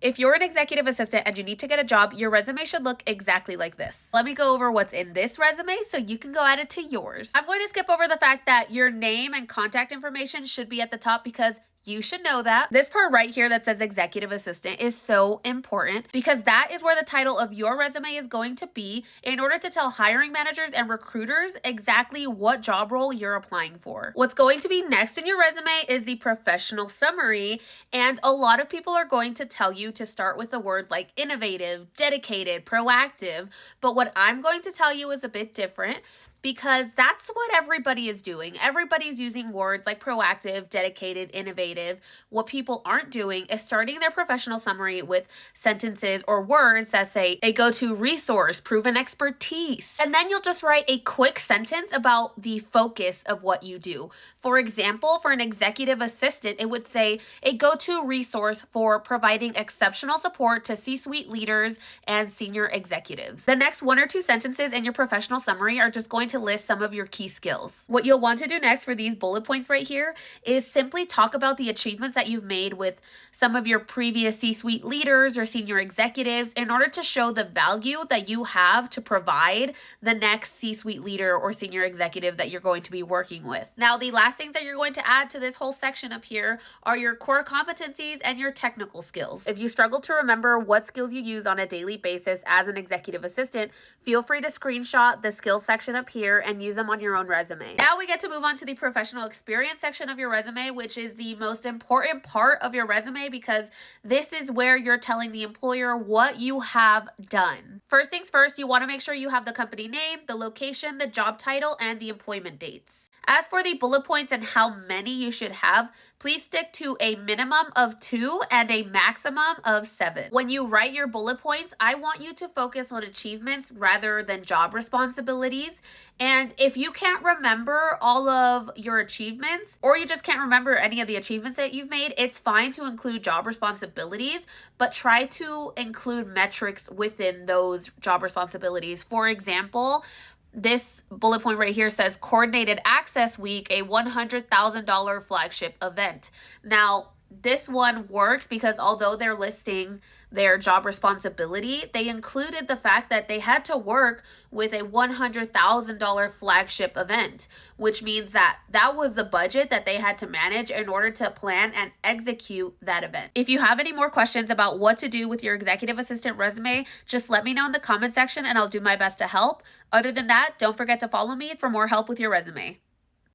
If you're an executive assistant and you need to get a job, your resume should look exactly like this. Let me go over what's in this resume so you can go add it to yours. I'm going to skip over the fact that your name and contact information should be at the top because you should know that. This part right here that says executive assistant is so important because that is where the title of your resume is going to be in order to tell hiring managers and recruiters exactly what job role you're applying for. What's going to be next in your resume is the professional summary, and a lot of people are going to tell you to start with a word like innovative, dedicated, proactive, but what I'm going to tell you is a bit different because that's what everybody is doing. Everybody's using words like proactive, dedicated, innovative. What people aren't doing is starting their professional summary with sentences or words that say a go-to resource, proven expertise. And then you'll just write a quick sentence about the focus of what you do. For example, for an executive assistant, it would say a go-to resource for providing exceptional support to C-suite leaders and senior executives. The next 1 or 2 sentences in your professional summary are just going to list some of your key skills. What you'll want to do next for these bullet points right here is simply talk about the achievements that you've made with some of your previous C-suite leaders or senior executives in order to show the value that you have to provide the next C-suite leader or senior executive that you're going to be working with. Now, the last things that you're going to add to this whole section up here are your core competencies and your technical skills. If you struggle to remember what skills you use on a daily basis as an executive assistant, feel free to screenshot the skills section up here and use them on your own resume. Now we get to move on to the professional experience section of your resume, which is the most important part of your resume because this is where you're telling the employer what you have done. First things first, you want to make sure you have the company name, the location, the job title, and the employment dates. As for the bullet points and how many you should have, please stick to a minimum of 2 and a maximum of 7. When you write your bullet points, I want you to focus on achievements rather than job responsibilities. And if you can't remember all of your achievements, or you just can't remember any of the achievements that you've made, it's fine to include job responsibilities, but try to include metrics within those job responsibilities. For example, this bullet point right here says Coordinated Access Week, a $100,000 flagship event. Now, this one works because although they're listing their job responsibility, they included the fact that they had to work with a $100,000 flagship event, which means that that was the budget that they had to manage in order to plan and execute that event. If you have any more questions about what to do with your executive assistant resume, just let me know in the comment section and I'll do my best to help. Other than that, don't forget to follow me for more help with your resume.